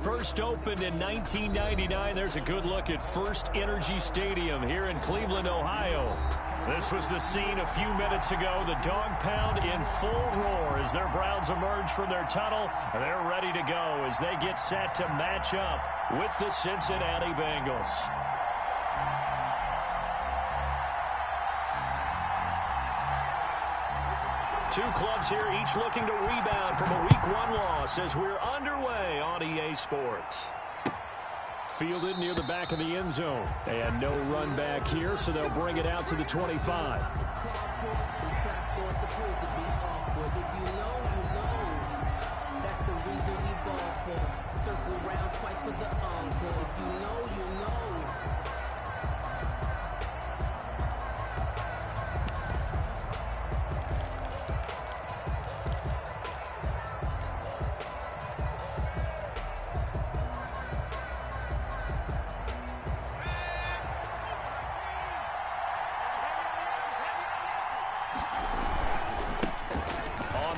First opened in 1999. There's a good look at First Energy Stadium here in Cleveland, Ohio. This was the scene a few minutes ago. The dog pound in full roar as their Browns emerge from their tunnel. They're ready to go as they get set to match up with the Cincinnati Bengals. Two clubs here, each looking to rebound from a Week 1 loss as we're underway on EA Sports. Fielded near the back of the end zone. And no run back here, so they'll bring it out to the 25.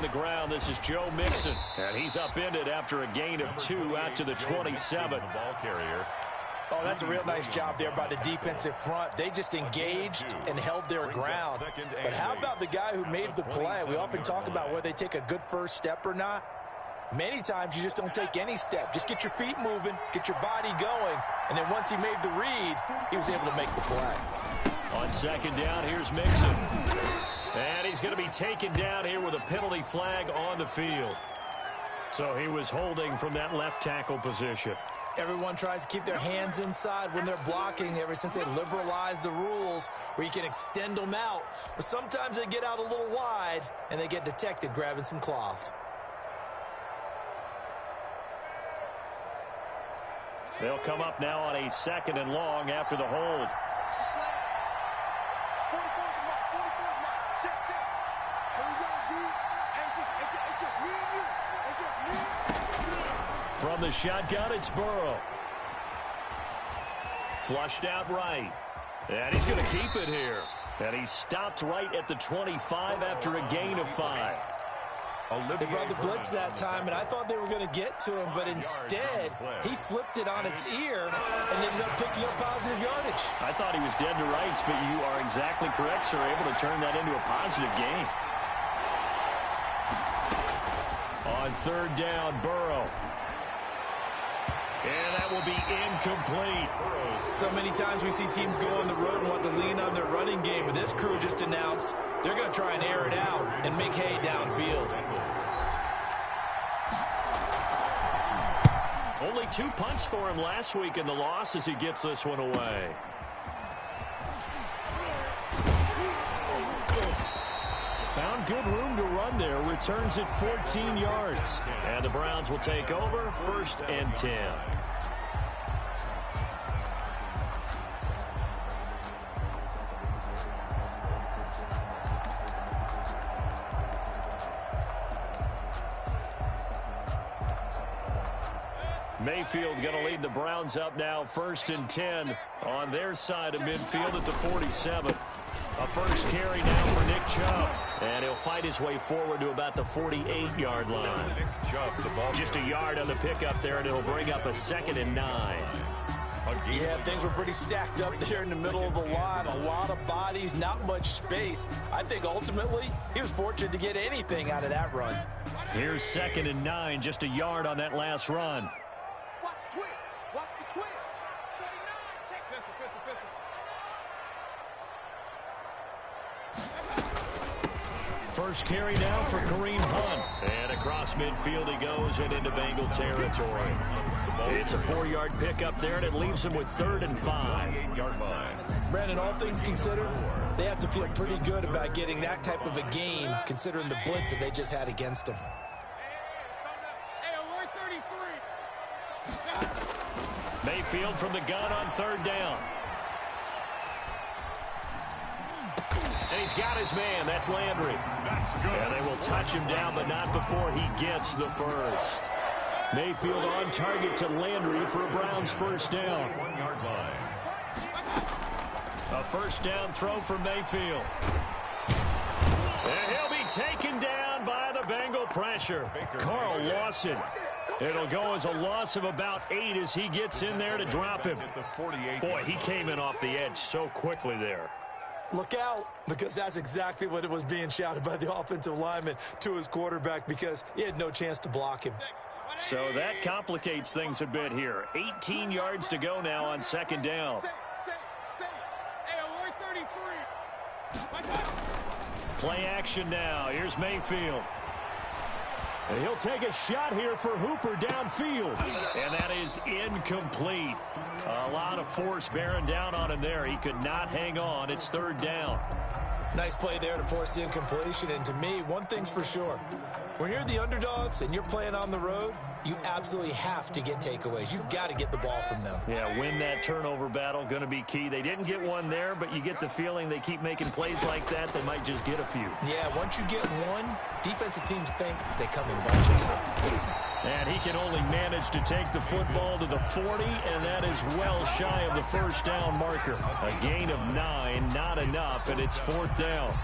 The ground. This is Joe Mixon, and he's upended after a gain of 2 out to the 27. Ball carrier. Oh, that's a real nice job there by the defensive front. They just engaged and held their ground. But how about the guy who made the play? We often talk about whether they take a good first step or not. Many times you just don't take any step. Just get your feet moving, get your body going, and then once he made the read, he was able to make the play. On second down, here's Mixon. And he's going to be taken down here with a penalty flag on the field. So he was holding from that left tackle position. Everyone tries to keep their hands inside when they're blocking ever since they liberalized the rules where you can extend them out. But sometimes they get out a little wide and they get detected grabbing some cloth. They'll come up now on a 2nd and long after the hold. From the shotgun, it's Burrow. Flushed out right. And he's going to keep it here. And he stopped right at the 25 after a gain of 5. They brought the blitz that time, and I thought they were going to get to him, but instead, he flipped it on its ear and ended up picking up positive yardage. I thought he was dead to rights, but you are exactly correct, sir. Able to turn that into a positive gain. On 3rd down, Burrow. And that will be incomplete. So many times we see teams go on the road and want to lean on their running game, but this crew just announced they're going to try and air it out and make hay downfield. Only 2 punts for him last week in the loss as he gets this one away. Found good room to run there. Returns it 14 yards. And the Browns will take over 1st and 10. Mayfield going to lead the Browns up now 1st and 10 on their side of midfield at the 47. A first carry now for Nick Chubb. And he'll fight his way forward to about the 48-yard line. Just a yard on the pickup there, and it'll bring up a 2nd and 9. Yeah, things were pretty stacked up there in the middle of the line. A lot of bodies, not much space. I think ultimately he was fortunate to get anything out of that run. Here's 2nd and 9, just a yard on that last run. Watch the twist. Watch the twist. First carry now for Kareem Hunt. And across midfield he goes and into Bengal territory. It's a 4-yard pickup there, and it leaves him with 3rd and 5. Brandon, all things considered, they have to feel pretty good about getting that type of a game, considering the blitz that they just had against them. Mayfield from the gun on 3rd down. And he's got his man. That's Landry. And they will touch him down, but not before he gets the first. Mayfield on target to Landry for a Browns first down. 1-yard line. A first down throw for Mayfield. And he'll be taken down by the Bengal pressure. Carl Lawson It'll go as a loss of about 8 as he gets in there to drop him. Boy, he came in off the edge so quickly there. Look out, because that's exactly what it was being shouted by the offensive lineman to his quarterback, because he had no chance to block him. So that complicates things a bit here. 18 yards to go now on second down. Play action now. Here's Mayfield. And he'll take a shot here for Hooper downfield. And that is incomplete. A lot of force bearing down on him there. He could not hang on. It's third down. Nice play there to force the incompletion. And to me, one thing's for sure. When you're the underdogs and you're playing on the road, you absolutely have to get takeaways. You've got to get the ball from them. Yeah, win that turnover battle, going to be key. They didn't get one there, but you get the feeling they keep making plays like that, they might just get a few. Yeah, once you get one, defensive teams think they come in bunches. And he can only manage to take the football to the 40, and that is well shy of the first down marker. A gain of 9, not enough, and it's fourth down.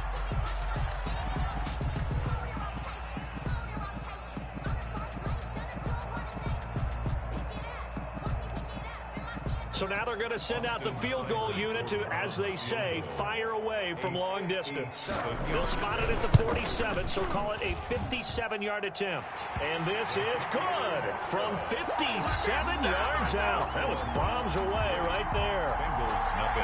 So now they're going to send out the field goal unit to, as they say, fire away from long distance. They'll spot it at the 47, so call it a 57-yard attempt. And this is good from 57 yards out. That was bombs away right there.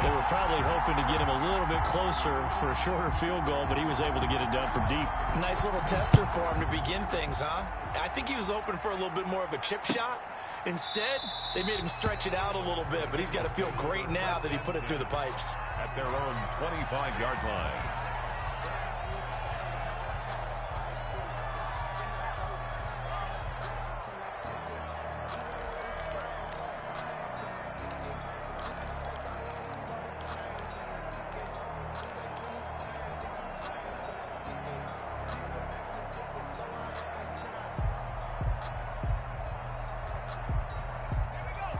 They were probably hoping to get him a little bit closer for a shorter field goal, but he was able to get it done from deep. Nice little tester for him to begin things, huh? I think he was open for a little bit more of a chip shot. Instead, they made him stretch it out a little bit, but he's got to feel great now that he put it through the pipes. At their own 25-yard line.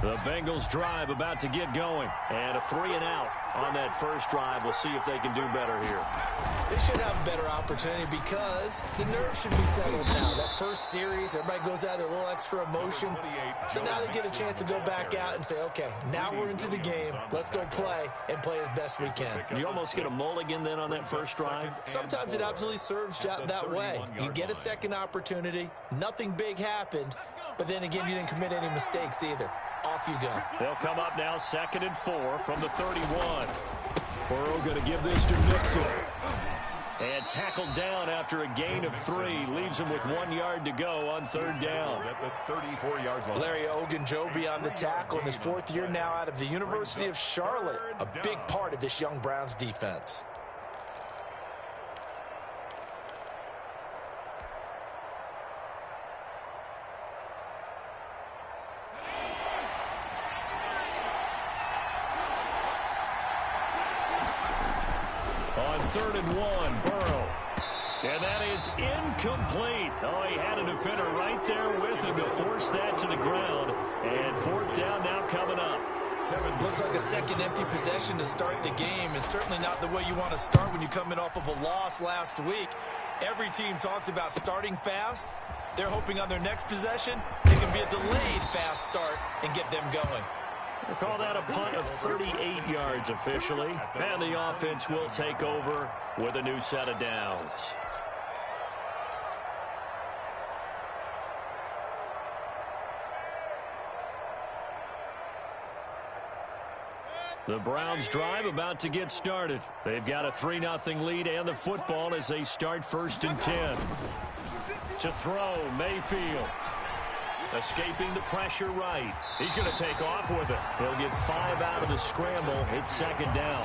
The Bengals drive about to get going. And a 3-and-out on that first drive. We'll see if they can do better here. They should have a better opportunity because the nerves should be settled now. That first series, everybody goes out with a little extra emotion. So now they get a chance to go back out and say, okay, now we're into the game. Let's go play and play as best we can. You almost get a mulligan then on that first drive? Sometimes it absolutely serves that way. You get a second opportunity. Nothing big happened. But then again, you didn't commit any mistakes either. Off you go. They'll come up now 2nd and 4 from the 31. Burrow going to give this to Mixon. And tackled down after a gain of 3. Leaves him with 1 yard to go on third down. At the 34-yard line. Larry Ogunjobi on the tackle in his 4th year now out of the University of Charlotte. A big part of this young Browns defense. On 3rd and 1, Burrow. And that is incomplete. Oh, he had a defender right there with him to force that to the ground. And fourth down now coming up. Looks like a second empty possession to start the game, and certainly not the way you want to start when you're coming off of a loss last week. Every team talks about starting fast. They're hoping on their next possession, it can be a delayed fast start and get them going. We'll call that a punt of 38 yards officially. And the offense will take over with a new set of downs. The Browns drive about to get started. They've got a 3-0 lead and the football as they start 1st and 10. To throw, Mayfield. Escaping the pressure right. He's going to take off with it. He'll get 5 out of the scramble. It's 2nd down.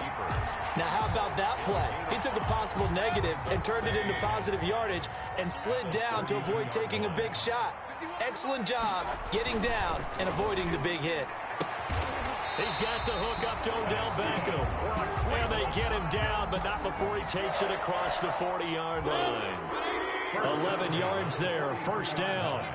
Now, how about that play? He took a possible negative and turned it into positive yardage and slid down to avoid taking a big shot. Excellent job getting down and avoiding the big hit. He's got the hook up to Odell Beckham. And they get him down, but not before he takes it across the 40-yard line. 11 yards there, 1st down.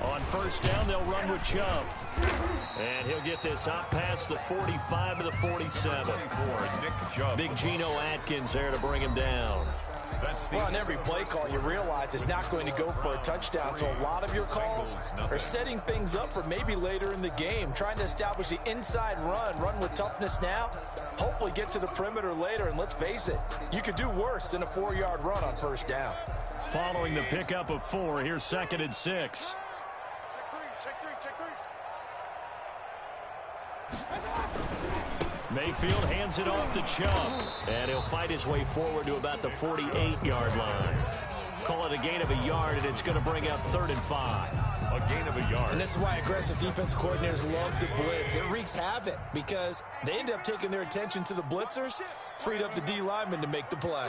On first down, they'll run with Chubb. And he'll get this up past the 45 to the 47. Big Geno Atkins there to bring him down. Well, on every play call, you realize it's not going to go for a touchdown. So a lot of your calls are setting things up for maybe later in the game, trying to establish the inside run with toughness now, hopefully get to the perimeter later. And let's face it, you could do worse than a 4-yard run on first down. Following the pickup of 4, here's 2nd and 6. Mayfield hands it off to Chubb, and he'll fight his way forward to about the 48-yard line. Call it a gain of a yard, and it's going to bring up 3rd and 5. A gain of a yard. And this is why aggressive defensive coordinators love to blitz. It wreaks havoc because they end up taking their attention to the blitzers, freed up the D lineman to make the play.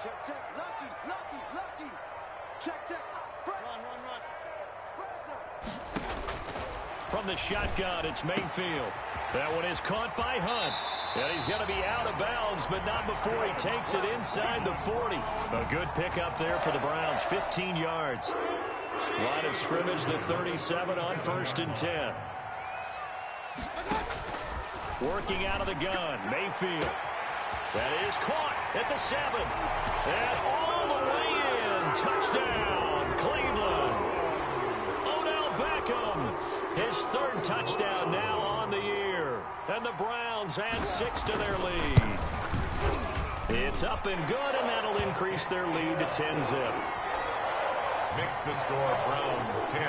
Check, check, lucky. Check, check. Run. From the shotgun, it's Mayfield. That one is caught by Hunt. And he's going to be out of bounds, but not before he takes it inside the 40. A good pickup there for the Browns, 15 yards. Line of scrimmage, the 37 on 1st and 10. Working out of the gun, Mayfield. That is caught at the 7. And all the way in. Touchdown, Cleveland. Odell Beckham. His 3rd touchdown now on the year. And the Browns add 6 to their lead. It's up and good, and that'll increase their lead to 10-zip. Makes the score Browns 10.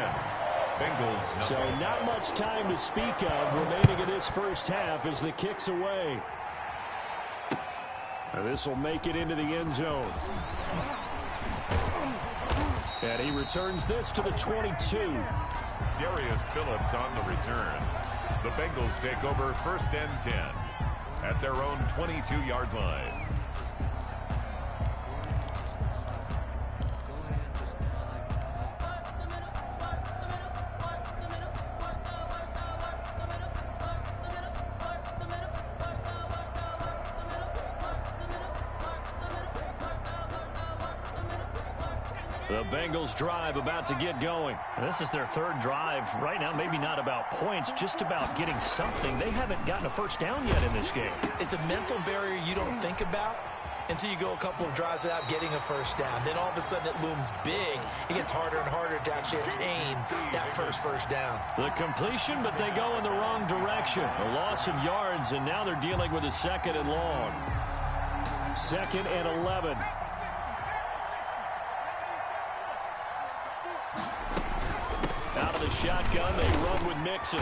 Bengals 9. So not much time to speak of remaining in this first half as the kick's away. And this will make it into the end zone. And he returns this to the 22. Darius Phillips on the return. The Bengals take over 1st and 10 at their own 22-yard line. The Bengals drive about to get going. This is their 3rd drive. Right now, maybe not about points, just about getting something. They haven't gotten a first down yet in this game. It's a mental barrier you don't think about until you go a couple of drives without getting a first down. Then all of a sudden it looms big. It gets harder and harder to actually attain that first down. The completion, but they go in the wrong direction. A loss of yards, and now they're dealing with a 2nd and long. 2nd and 11. Out of the shotgun, they run with Mixon.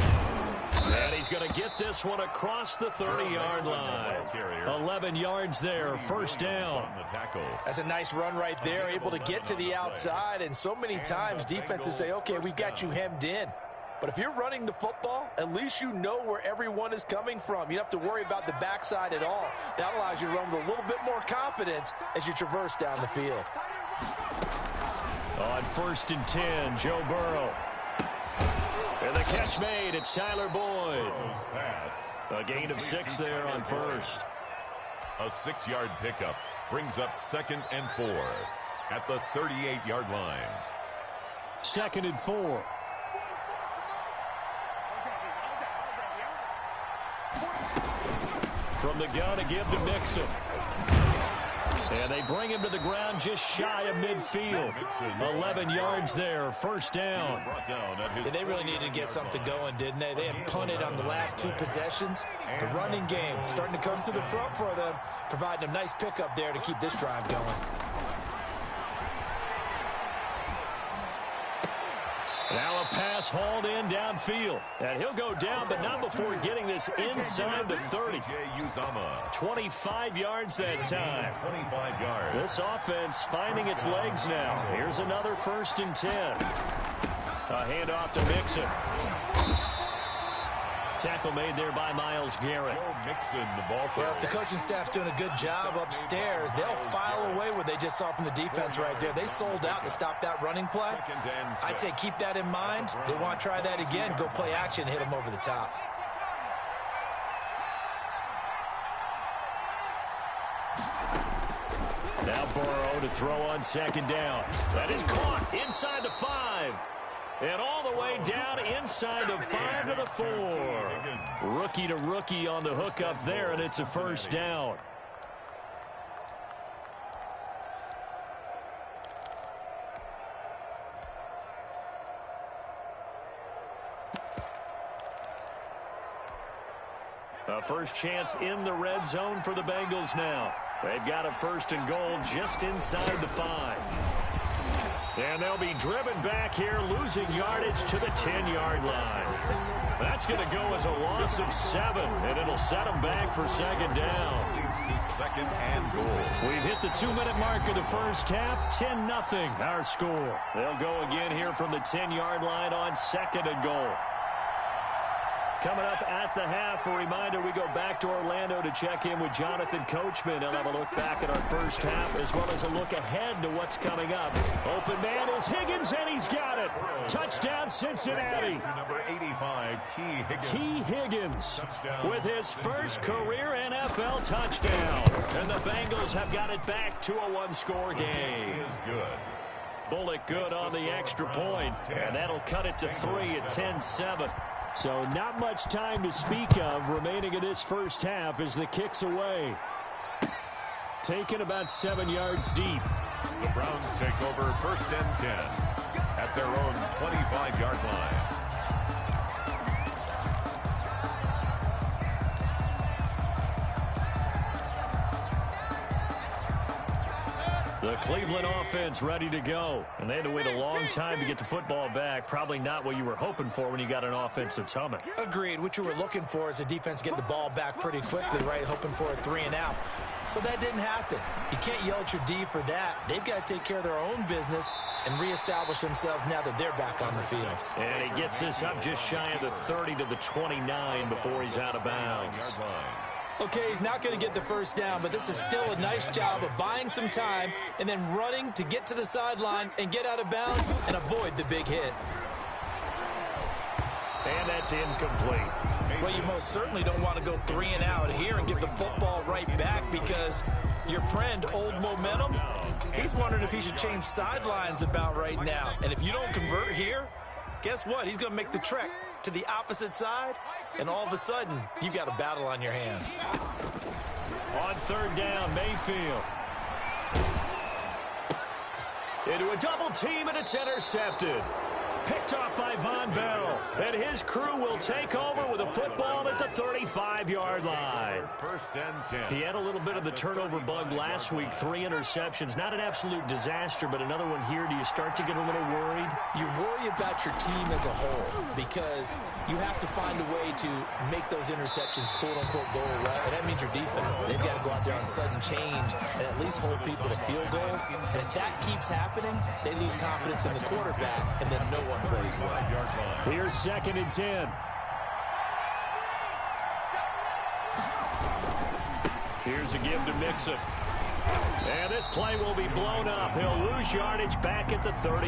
And he's going to get this one across the 30-yard line. 11 yards there, first down. That's a nice run right there, able to get to the outside. And so many times defenses say, okay, we've got you hemmed in. But if you're running the football, at least you know where everyone is coming from. You don't have to worry about the backside at all. That allows you to run with a little bit more confidence as you traverse down the field. On 1st and 10, Joe Burrow. And the catch made, it's Tyler Boyd. A gain of 6 there on first. A 6-yard pickup brings up 2nd and 4 at the 38-yard line. 2nd and 4. From the gun to give to Mixon. And they bring him to the ground just shy of midfield. 11 yards there, first down. Yeah, they really needed to get something going, didn't they? They had punted on the last 2 possessions. The running game starting to come to the front for them, providing a nice pickup there to keep this drive going. Now a pass hauled in downfield. And he'll go down, but not before getting this inside the 30. 25 yards that time. 25 yards. This offense finding its legs now. Here's another 1st and 10. A handoff to Mixon. Tackle made there by Myles Garrett. Well, if the coaching staff's doing a good job upstairs, they'll file away what they just saw from the defense right there. They sold out to stop that running play. I'd say keep that in mind. They want to try that again, go play action, hit them over the top. Now Burrow to throw on second down. That is caught inside the 5. And all the way down inside the 5 to the 4. Rookie to rookie on the hook up there, and it's a first down. A first chance in the red zone for the Bengals now. They've got a first and goal just inside the 5. And they'll be driven back here, losing yardage to the 10-yard line. That's going to go as a loss of 7, and it'll set them back for second down. Leads to second and goal. We've hit the 2-minute mark of the first half, 10-0 our score. They'll go again here from the 10-yard line on second and goal. Coming up at the half, a reminder, we go back to Orlando to check in with Jonathan Coachman. He'll have a look back at our first half as well as a look ahead to what's coming up. Open man is Higgins, and he's got it. Touchdown, Cincinnati. Number 85, T. Higgins. T. Higgins with his first career NFL touchdown. And the Bengals have got it back to a one-score game. He is good. Bullock good on the extra point, and that'll cut it to 3 at 10-7. So not much time to speak of remaining in this first half as the kick's away. Taken about 7 yards deep. The Browns take over first and 10 at their own 25-yard line. The Cleveland offense ready to go. And they had to wait a long time to get the football back. Probably not what you were hoping for when you got an offense that's humming. Agreed. What you were looking for is the defense getting the ball back pretty quickly, right? Hoping for a 3 and out. So that didn't happen. You can't yell at your D for that. They've got to take care of their own business and reestablish themselves now that they're back on the field. And he gets this up just shy of the 30 to the 29 before he's out of bounds. Okay, he's not going to get the first down, but this is still a nice job of buying some time and then running to get to the sideline and get out of bounds and avoid the big hit. And that's incomplete. Well, you most certainly don't want to go 3 and out here and get the football right back because your friend, Old Momentum, he's wondering if he should change sidelines about right now. And if you don't convert here, guess what? He's going to make the trek to the opposite side, and all of a sudden, you've got a battle on your hands. On third down, Mayfield. Into a double team, and it's intercepted. Picked off by Von Bell. And his crew will take over with a football at the 35-yard line. First and 10. He had a little bit of the turnover bug last week. 3 interceptions. Not an absolute disaster, but another one here. Do you start to get a little worried? You worry about your team as a whole because you have to find a way to make those interceptions quote-unquote go away. And that means your defense. They've got to go out there on sudden change and at least hold people to field goals. And if that keeps happening, they lose confidence in the quarterback, and then no one plays well. Here's second and 10. Here's a give to Mixon. And this play will be blown up. He'll lose yardage back at the 38.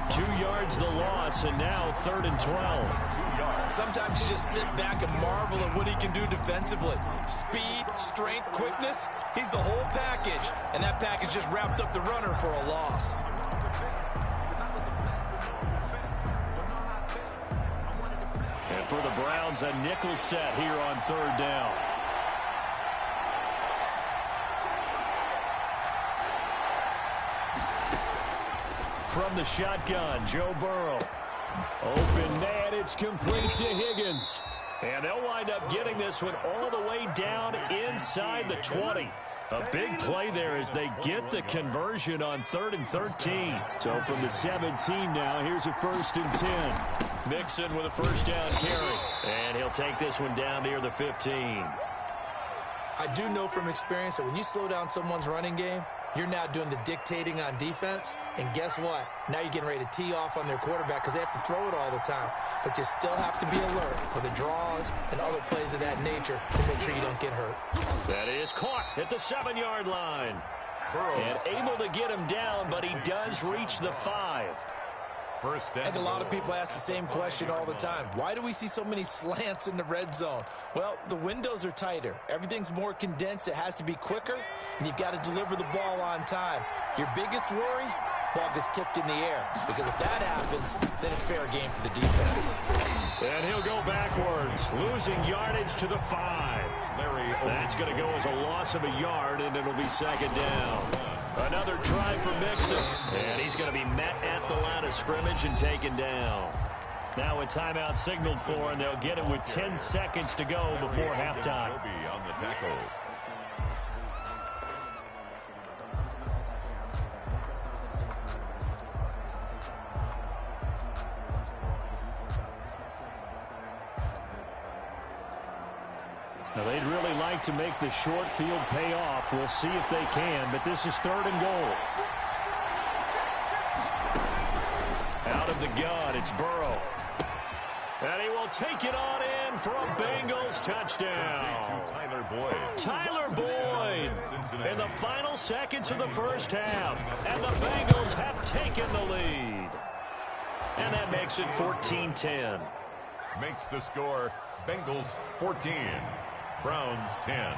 2 yards the loss, and now 3rd and 12. Sometimes you just sit back and marvel at what he can do defensively. Speed, strength, quickness, he's the whole package. And that package just wrapped up the runner for a loss. And for the Browns, a nickel set here on third down. From the shotgun, Joe Burrow. Open man, it's complete to Higgins. And they'll wind up getting this one all the way down inside the 20. A big play there as they get the conversion on 3rd and 13. So from the 17 now, here's a 1st and 10. Mixon with a first down carry. And he'll take this one down near the 15. I do know from experience that when you slow down someone's running game, you're now doing the dictating on defense. And guess what? Now you're getting ready to tee off on their quarterback because they have to throw it all the time. But you still have to be alert for the draws and other plays of that nature to make sure you don't get hurt. That is caught at the 7-yard line. And able to get him down, but he does reach the 5. first I think a lot of people ask the same question all the time. Why do we see so many slants in the red zone? Well, the windows are tighter. Everything's more condensed. It has to be quicker, and you've got to deliver the ball on time. Your biggest worry? Ball gets tipped in the air, because if that happens, then it's fair game for the defense. And he'll go backwards, losing yardage to the 5. That's going to go as a loss of a yard, and it'll be second down. Another try for Mixon, and he's going to be met at the line of scrimmage and taken down. Now a timeout signaled for, and they'll get it with 10 seconds to go before halftime. On the tackle. Now, they'd really like to make the short field pay off. We'll see if they can, but this is 3rd and goal. Out of the gun, it's Burrow. And he will take it on in for a Bengals touchdown. Tyler Boyd in the final seconds of the first half. And the Bengals have taken the lead. And that makes it 14-10. Makes the score Bengals 14. Browns 10.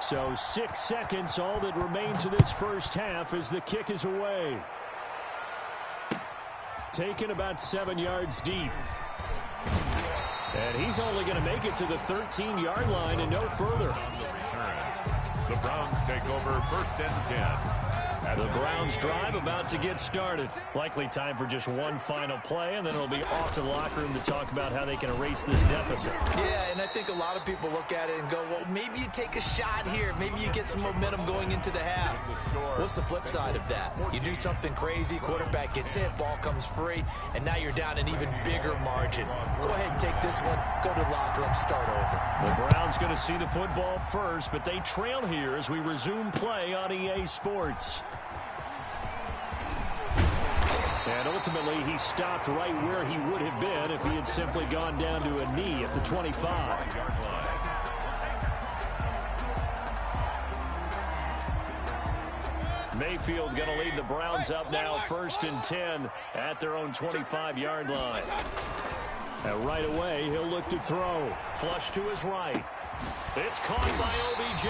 So 6 seconds, all that remains of this first half as the kick is away. Taken about 7 yards deep. And he's only going to make it to the 13-yard line and no further. The Browns take over 1st and 10. The Browns drive about to get started. Likely time for just one final play, and then it'll be off to the locker room to talk about how they can erase this deficit. Yeah, and I think a lot of people look at it and go, well, maybe you take a shot here. Maybe you get some momentum going into the half. What's the flip side of that? You do something crazy, quarterback gets hit, ball comes free, and now you're down an even bigger margin. Go ahead and take this one, go to the locker room, start over. The Browns going to see the football first, but they trail here as we resume play on EA Sports. And ultimately, he stopped right where he would have been if he had simply gone down to a knee at the 25. Mayfield going to lead the Browns up now 1st and 10 at their own 25-yard line. And right away, he'll look to throw. Flush to his right. It's caught by OBJ.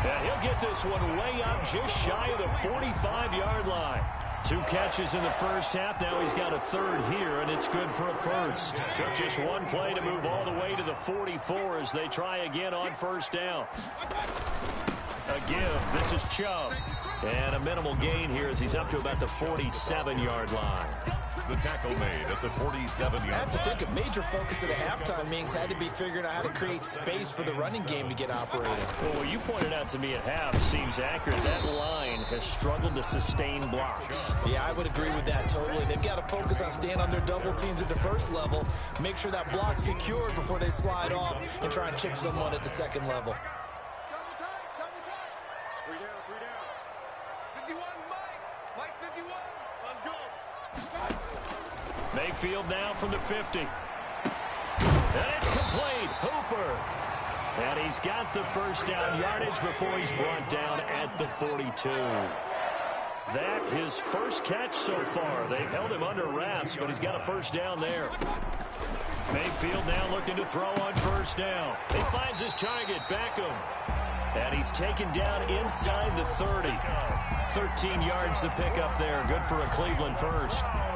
And he'll get this one way up just shy of the 45-yard line. 2 catches in the first half. Now he's got a 3rd here, and it's good for a 1st. Took just one play to move all the way to the 44 as they try again on 1st down. A give. This is Chubb. And a minimal gain here as he's up to about the 47-yard line. The tackle made at the 47-yard line. I have to think a major focus of the halftime meetings had to be figuring out how to create space for the running game to get operating. Well, what you pointed out to me at half seems accurate. That line has struggled to sustain blocks. Yeah, I would agree with that totally. They've got to focus on staying on their double teams at the first level, make sure that block's secured before they slide off and try and chip someone at the second level. Mayfield now from the 50. And it's complete. Hooper. And he's got the 1st down yardage before he's brought down at the 42. That his 1st catch so far. They've held him under wraps, but he's got a 1st down there. Mayfield now looking to throw on 1st down. He finds his target, Beckham. And he's taken down inside the 30. 13 yards to pick up there. Good for a Cleveland 1st.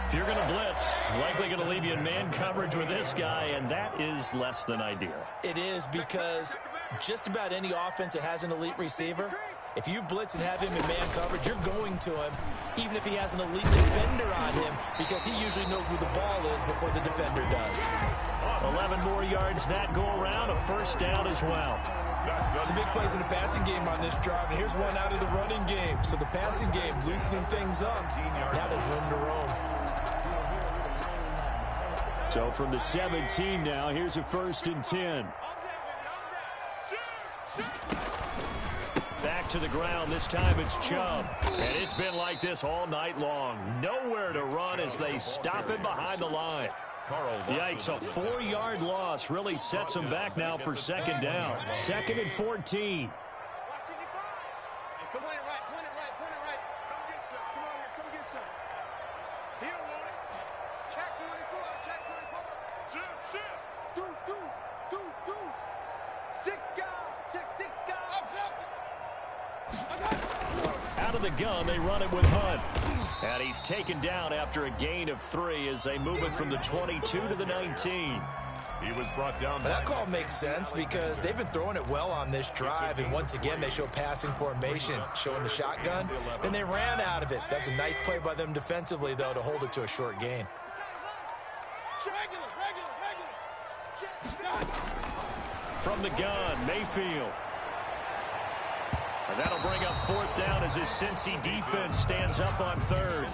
If you're going to blitz, likely going to leave you in man coverage with this guy, and that is less than ideal. It is, because just about any offense that has an elite receiver, if you blitz and have him in man coverage, you're going to him, even if he has an elite defender on him, because he usually knows where the ball is before the defender does. 11 more yards that go around, a 1st down as well. Some big plays in the passing game on this drive, and here's one out of the running game. So the passing game loosening things up. Now there's room to roam. So from the 17 now, here's a 1st and 10. Back to the ground. This time it's Chubb. And it's been like this all night long. Nowhere to run as they stop him behind the line. Yikes, a 4-yard loss really sets him back now for 2nd down. 2nd and 14. out of the gun, they run it with Hunt. And he's taken down after a gain of 3 as they move it from the 22 to the 19. He was brought down. But that call makes sense because they've been throwing it well on this drive, and once again they show passing formation, showing the shotgun. Then they ran out of it. That's a nice play by them defensively, though, to hold it to a short gain. From the gun, Mayfield. And that'll bring up 4th down as his Cincy defense stands up on 3rd.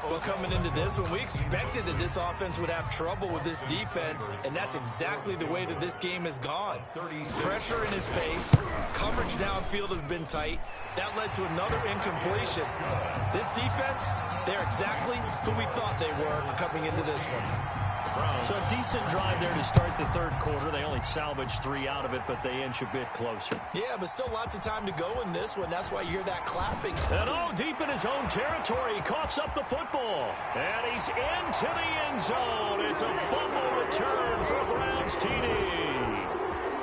Well, coming into this one, we expected that this offense would have trouble with this defense, and that's exactly the way that this game has gone. Pressure in his face, coverage downfield has been tight. That led to another incompletion. This defense, they're exactly who we thought they were coming into this one. So a decent drive there to start the 3rd quarter. They only salvaged 3 out of it, but they inch a bit closer. Yeah, but still lots of time to go in this one. That's why you hear that clapping. And deep in his own territory, he coughs up the football. And he's into the end zone. It's a fumble return for Browns TD.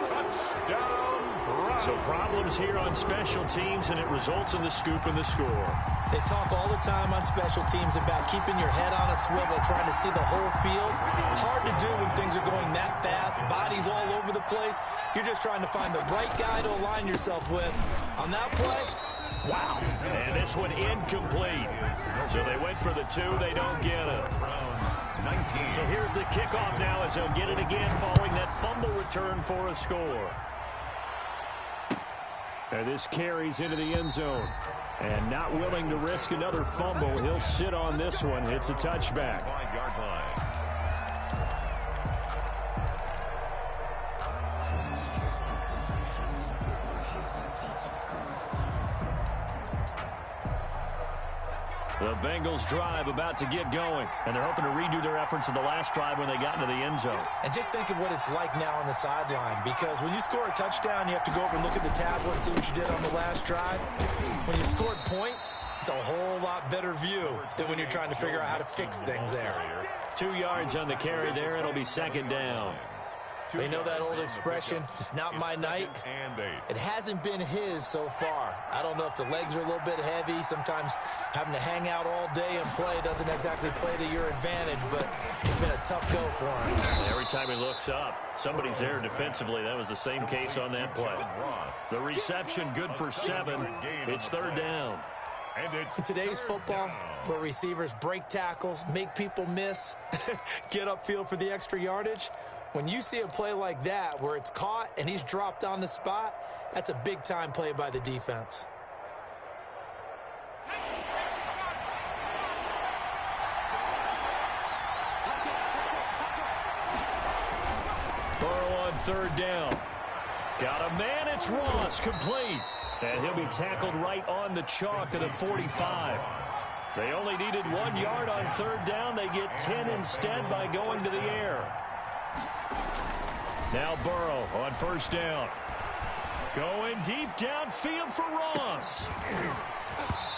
Touchdown, Browns. So problems here on special teams, and it results in the scoop and the score. They talk all the time on special teams about keeping your head on a swivel, trying to see the whole field. Hard to do when things are going that fast, bodies all over the place. You're just trying to find the right guy to align yourself with. On that play, wow. And this one incomplete. So they went for the 2. They don't get it. So here's the kickoff now as they'll get it again following that fumble return for a score. And this carries into the end zone. And not willing to risk another fumble, he'll sit on this one. It's a touchback. 5-yard line. The Bengals drive about to get going, and they're hoping to redo their efforts in the last drive when they got into the end zone. And just think of what it's like now on the sideline, because when you score a touchdown, you have to go over and look at the tablet and see what you did on the last drive. When you scored points, it's a whole lot better view than when you're trying to figure out how to fix things there. 2 yards on the carry there. It'll be 2nd down. They know that old expression, it's not my night. It hasn't been his so far. I don't know if the legs are a little bit heavy. Sometimes having to hang out all day and play doesn't exactly play to your advantage, but it's been a tough go for him. Every time he looks up, somebody's there defensively. That was the same case on that play. The reception good for 7. It's 3rd down. In today's football, where receivers break tackles, make people miss, get upfield for the extra yardage, when you see a play like that where it's caught and he's dropped on the spot, that's a big-time play by the defense. Burrow on 3rd down. Got a man, it's Ross, complete. And he'll be tackled right on the chalk of the 45. They only needed 1 yard on 3rd down. They get 10 instead by going to the air. Now Burrow on 1st down. Going deep downfield for Ross.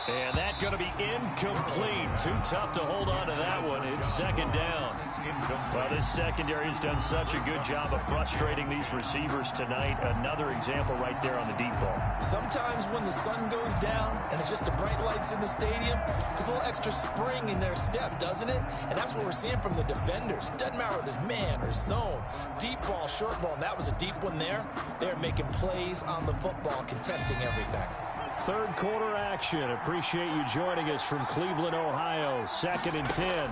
And that's going to be incomplete. Too tough to hold on to that one. It's 2nd down. Well, this secondary has done such a good job of frustrating these receivers tonight. Another example right there on the deep ball. Sometimes when the sun goes down and it's just the bright lights in the stadium, there's a little extra spring in their step, doesn't it? And that's what we're seeing from the defenders. Doesn't matter whether it's man or zone, deep ball, short ball, and that was a deep one there. They're making plays on the football, contesting everything. 3rd quarter action. Appreciate you joining us from Cleveland, Ohio. 2nd and 10.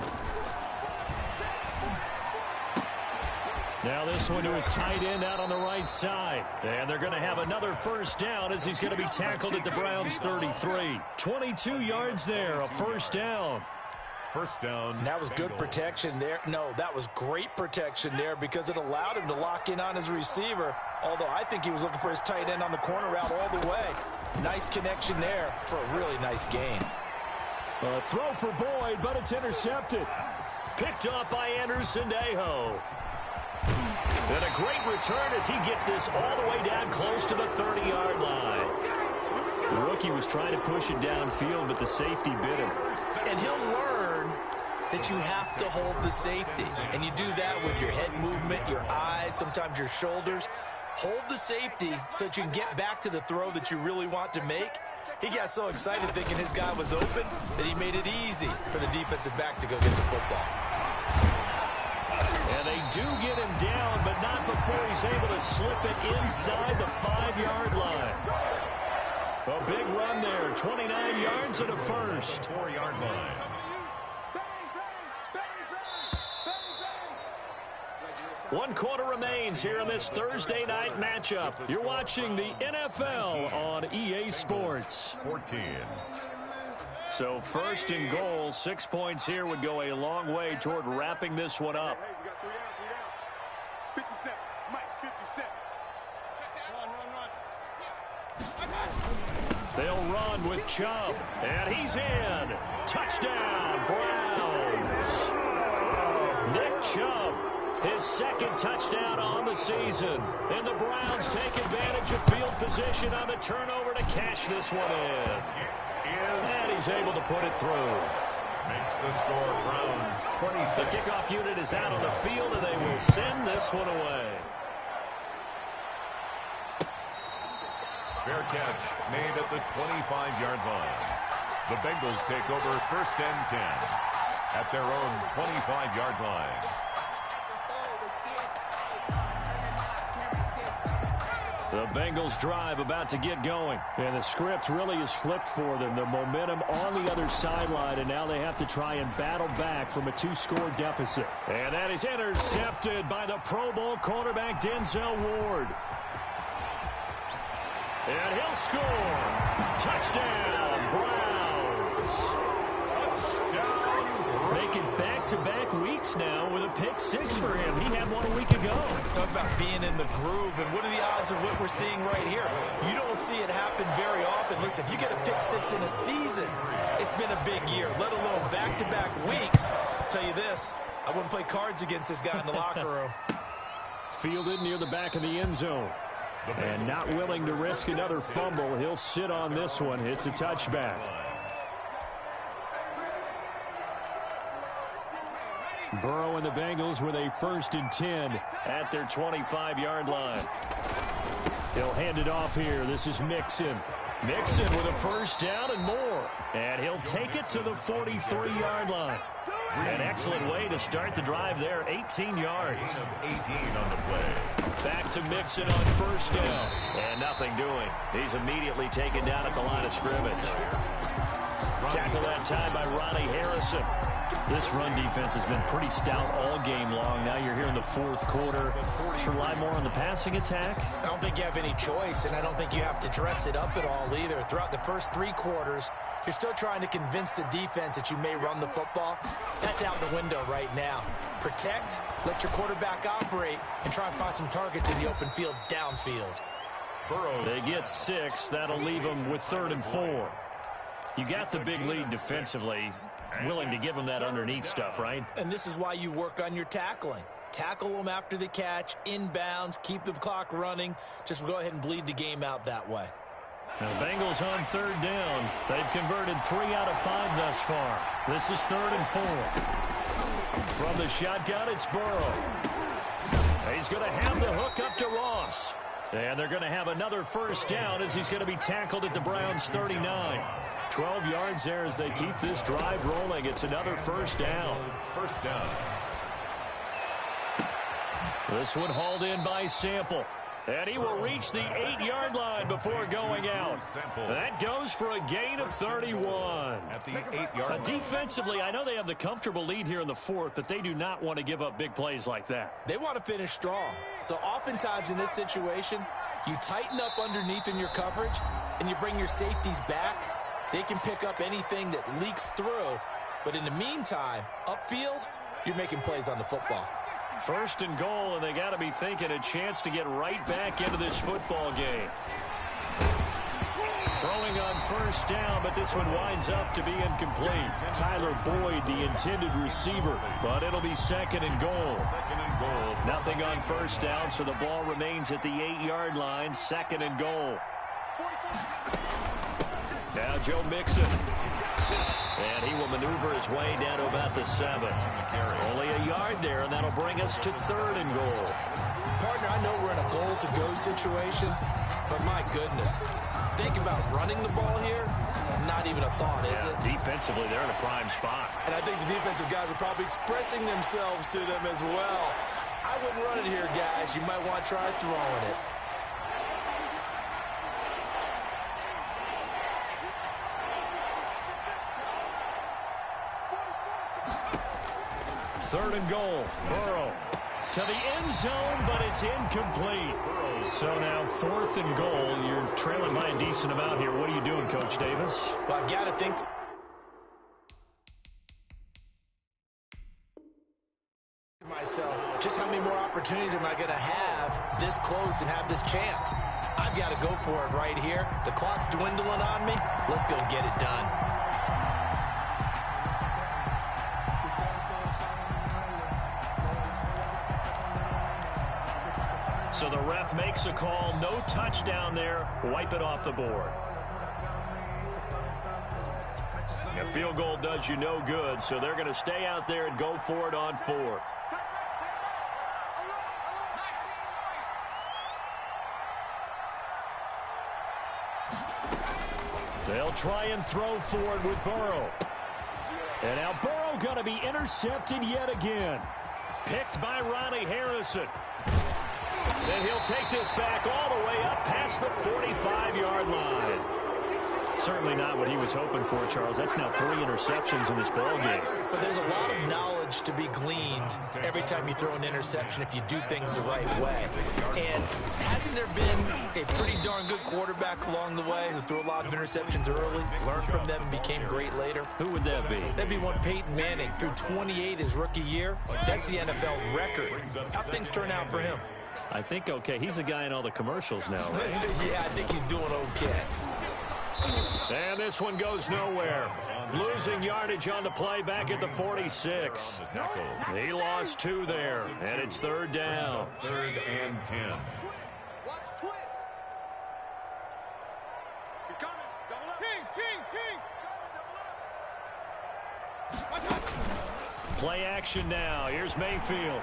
Now this one to his tight end out on the right side. And they're going to have another 1st down as he's going to be tackled at the Browns 33. 22 yards there, a 1st down. 1st down. And that was good protection there. No, that was great protection there because it allowed him to lock in on his receiver. Although I think he was looking for his tight end on the corner route all the way. Nice connection there for a really nice gain. A throw for Boyd, but it's intercepted. Picked up by Anderson-Dejo. And a great return as he gets this all the way down close to the 30-yard line. The rookie was trying to push it downfield, but the safety bit him. And he'll learn that you have to hold the safety. And you do that with your head movement, your eyes, sometimes your shoulders. Hold the safety so that you can get back to the throw that you really want to make. He got so excited thinking his guy was open that he made it easy for the defensive back to go get the football. And they do get him down, but not before he's able to slip it inside the 5-yard line. A big run there, 29 yards and a first. 4-yard line. One quarter remains here in this Thursday night matchup. You're watching the NFL on EA Sports. 14. So first and goal, 6 points here would go a long way toward wrapping this one up. Hey, we got 3 out. 57. Mike, 57. Run. They'll run with Chubb, and he's in. Touchdown, Browns. Nick Chubb, his second touchdown on the season. And the Browns take advantage of field position on the turnover to cash this one in. And he's able to put it through. Makes the score Browns 26. The kickoff unit is out on the field, and they will send this one away. Fair catch made at the 25-yard line. The Bengals take over first and 10 at their own 25-yard line. The Bengals drive about to get going. And the script really is flipped for them. The momentum on the other sideline, and now they have to try and battle back from a 2-score deficit. And that is intercepted by the Pro Bowl quarterback Denzel Ward. And he'll score. Touchdown, Browns. Touchdown. Making back-to-back weeks now with a pick 6 for him. He had one a week ago. Talk about being in the groove, and what are the odds of what we're seeing right here? You don't see it happen very often. Listen, if you get a pick 6 in a season, it's been a big year, let alone back-to-back weeks. I'll tell you this, I wouldn't play cards against this guy in the locker room. Fielded near the back of the end zone. And not willing to risk another fumble. He'll sit on this one. It's a touchback. Burrow and the Bengals with a 1st and 10 at their 25-yard line. He'll hand it off here. This is Mixon. Mixon with a first down and more. And he'll take it to the 43-yard line. An excellent way to start the drive there, 18 yards. 18 on the play. Back to Mixon on first down. And nothing doing. He's immediately taken down at the line of scrimmage. Tackle that time by Ronnie Harrison. This run defense has been pretty stout all game long. Now you're here in the 4th quarter. Should rely more on the passing attack? I don't think you have any choice, and I don't think you have to dress it up at all either. Throughout the first 3 quarters, you're still trying to convince the defense that you may run the football. That's out the window right now. Protect, let your quarterback operate, and try and find some targets in the open field downfield. Burrow. They get 6. That'll leave them with 3rd and 4. You got the big lead defensively. Willing to give them that underneath stuff, right? And this is why you work on your tackling. Tackle them after the catch, inbounds, keep the clock running. Just go ahead and bleed the game out that way. The Bengals on 3rd down. They've converted 3 out of 5 thus far. This is 3rd and 4. From the shotgun, it's Burrow. He's going to have the hook up to Ross. And they're going to have another first down as he's going to be tackled at the Browns' 39. 12 yards there as they keep this drive rolling. It's another first down. First down. This one hauled in by Sample. And he will reach the 8-yard line before going out. That goes for a gain of 31. At the 8-yard line. Defensively, I know they have the comfortable lead here in the 4th, but they do not want to give up big plays like that. They want to finish strong. So oftentimes in this situation, you tighten up underneath in your coverage, and you bring your safeties back. They can pick up anything that leaks through. But in the meantime, upfield, you're making plays on the football. 1st and goal, and they got to be thinking a chance to get right back into this football game. Throwing on first down, but this one winds up to be incomplete. Tyler Boyd, the intended receiver, but it'll be 2nd and goal. 2nd and goal. Nothing on first down, so the ball remains at the 8-yard line, 2nd and goal. Now Joe Mixon. And he will maneuver his way down to about the 7. Only a yard there, and that'll bring us to 3rd and goal. Partner, I know we're in a goal-to-go situation, but my goodness, think about running the ball here? Not even a thought, is it? Defensively, they're in a prime spot. And I think the defensive guys are probably expressing themselves to them as well. I wouldn't run it here, guys. You might want to try throwing it. Third and goal. Burrow to the end zone, but it's incomplete. So now 4th and goal. You're trailing by a decent amount here. What are you doing, Coach Davis? Well, I've got to think to myself, just how many more opportunities am I going to have this close and have this chance? I've got to go for it right here. The clock's dwindling on me. Let's go get it done. So the ref makes a call. No touchdown there. Wipe it off the board. A field goal does you no good, so they're going to stay out there and go for it on 4th. They'll try and throw forward with Burrow. And now Burrow going to be intercepted yet again. Picked by Ronnie Harrison. And he'll take this back all the way up past the 45-yard line. Certainly not what he was hoping for, Charles. That's now 3 interceptions in this ball game. But there's a lot of knowledge to be gleaned every time you throw an interception if you do things the right way. And hasn't there been a pretty darn good quarterback along the way who threw a lot of interceptions early, learned from them, and became great later? Who would that be? That'd be one Peyton Manning. Threw 28 his rookie year. That's the NFL record. How'd things turn out for him? I think okay. He's a guy in all the commercials now, right? Yeah, I think he's doing okay. And this one goes nowhere. Losing yardage on the play back at the 46. He lost 2 there, and it's 3rd down. 3rd and 10. Watch twins. He's coming. Double up. King. Double up. Play action now. Here's Mayfield.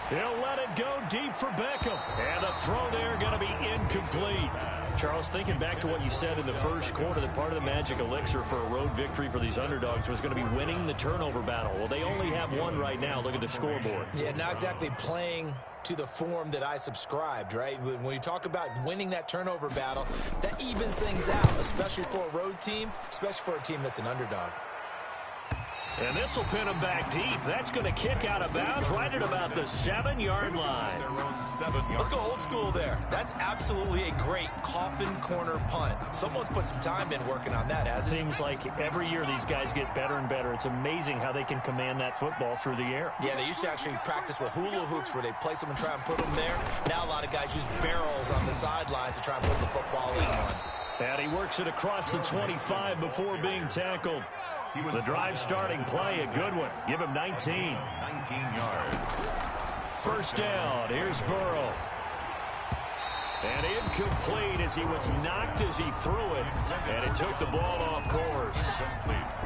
He'll let it go deep for Beckham. And the throw there going to be incomplete. Charles, thinking back to what you said in the first quarter, that part of the magic elixir for a road victory for these underdogs was going to be winning the turnover battle. Well, they only have one right now. Look at the scoreboard. Yeah, not exactly playing to the form that I subscribed, right? When you talk about winning that turnover battle, that evens things out, especially for a road team, especially for a team that's an underdog. And this will pin him back deep. That's going to kick out of bounds right at about the 7-yard line. Let's go old school there. That's absolutely a great coffin corner punt. Someone's put some time in working on that, hasn't it? Seems like every year these guys get better and better. It's amazing how they can command that football through the air. Yeah, they used to actually practice with hula hoops where they place them and try and put them there. Now a lot of guys use barrels on the sidelines to try and put the football in on. And he works it across the 25 before being tackled. The drive starting play, a good one. Give him 19. 19 yards. First down. Here's Burrow. And incomplete as he was knocked as he threw it. And it took the ball off course.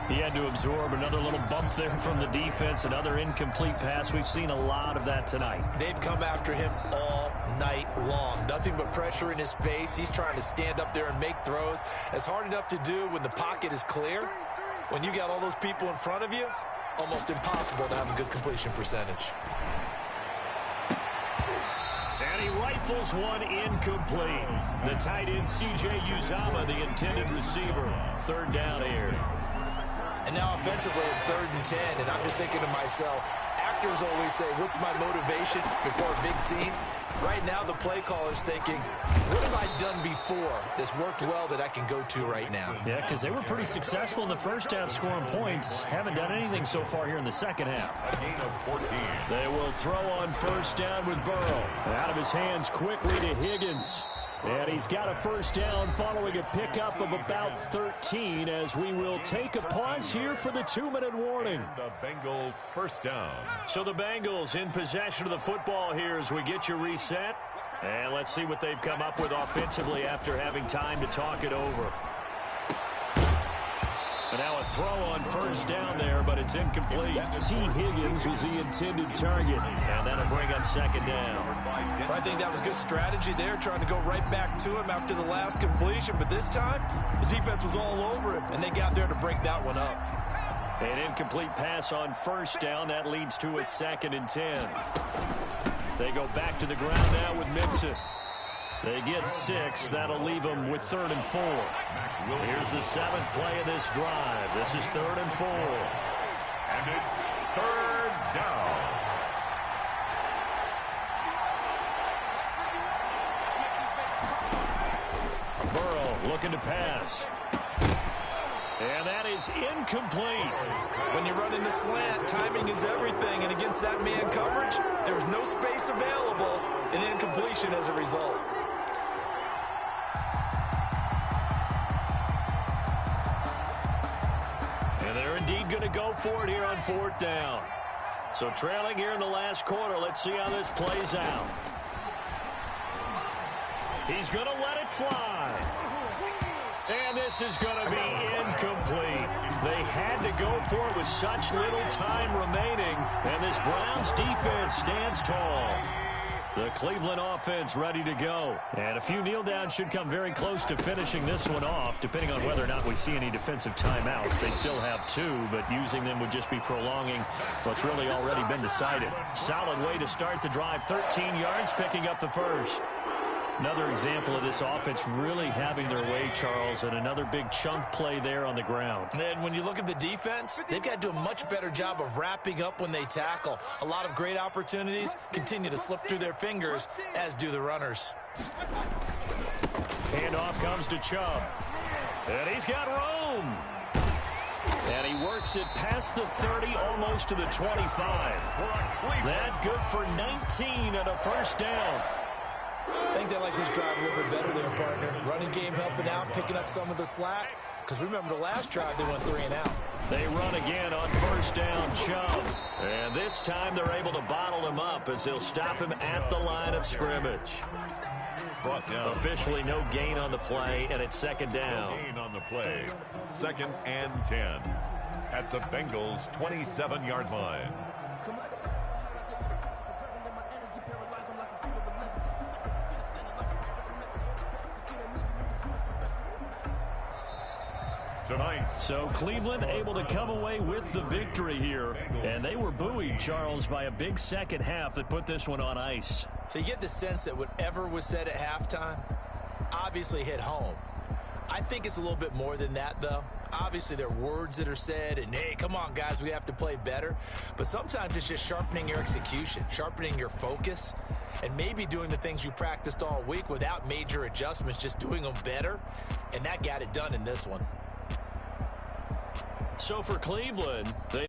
He had to absorb another little bump there from the defense. Another incomplete pass. We've seen a lot of that tonight. They've come after him all night long. Nothing but pressure in his face. He's trying to stand up there and make throws. It's hard enough to do when the pocket is clear. When you got all those people in front of you, almost impossible to have a good completion percentage. And he rifles one incomplete. The tight end, C.J. Uzomah, the intended receiver. 3rd down here. And now offensively it's 3rd and 10, and I'm just thinking to myself, actors always say, what's my motivation before a big scene? Right now the play caller's thinking, what have I done before that's worked well that I can go to right now? Yeah, because they were pretty successful in the first half scoring points. Haven't done anything so far here in the second half. A gain of 14. They will throw on first down with Burrow. Out of his hands quickly to Higgins. And he's got a first down following a pickup of about 13 as we will take a pause here for the 2-minute warning. The Bengals first down. So the Bengals in possession of the football here as we get you reset. And let's see what they've come up with offensively after having time to talk it over. And now a throw on first down there, but it's incomplete. T. Higgins was the intended target, and that'll bring up second down. I think that was good strategy there, trying to go right back to him after the last completion. But this time, the defense was all over him, and they got there to break that one up. An incomplete pass on first down. That leads to a 2nd and 10. They go back to the ground now with Mixon. They get 6. That'll leave them with 3rd and 4. Here's the 7th play of this drive. This is 3rd and 4. And it's 3rd down. Burrow looking to pass. And that is incomplete. When you run into slant, timing is everything. And against that man coverage, there was no space available. An incompletion as a result. And they're indeed going to go for it here on 4th down. So trailing here in the last quarter. Let's see how this plays out. He's going to let it fly. And this is going to be incomplete. They had to go for it with such little time remaining. And this Browns defense stands tall. The Cleveland offense ready to go. And a few kneel downs should come very close to finishing this one off, depending on whether or not we see any defensive timeouts. They still have 2, but using them would just be prolonging what's really already been decided. Solid way to start the drive. 13 yards, picking up the first. Another example of this offense really having their way, Charles, and another big chunk play there on the ground. And then when you look at the defense, they've got to do a much better job of wrapping up when they tackle. A lot of great opportunities continue to slip through their fingers, as do the runners. Handoff comes to Chubb. And he's got room. And he works it past the 30, almost to the 25. That good for 19 and a first down. I think they like this drive a little bit better there, partner. Running game helping out, picking up some of the slack. Because remember, the last drive, they went 3 and out. They run again on first down, Chubb. And this time they're able to bottle him up as they'll stop him at the line of scrimmage. Brought down. Officially no gain on the play, and it's 2nd down. No gain on the play. 2nd and 10 at the Bengals' 27-yard line. Tonight. So Cleveland able to come away with the victory here. And they were buoyed, Charles, by a big second half that put this one on ice. So you get the sense that whatever was said at halftime obviously hit home. I think it's a little bit more than that, though. Obviously, there are words that are said, and, hey, come on, guys, we have to play better. But sometimes it's just sharpening your execution, sharpening your focus, and maybe doing the things you practiced all week without major adjustments, just doing them better. And that got it done in this one. So for Cleveland, they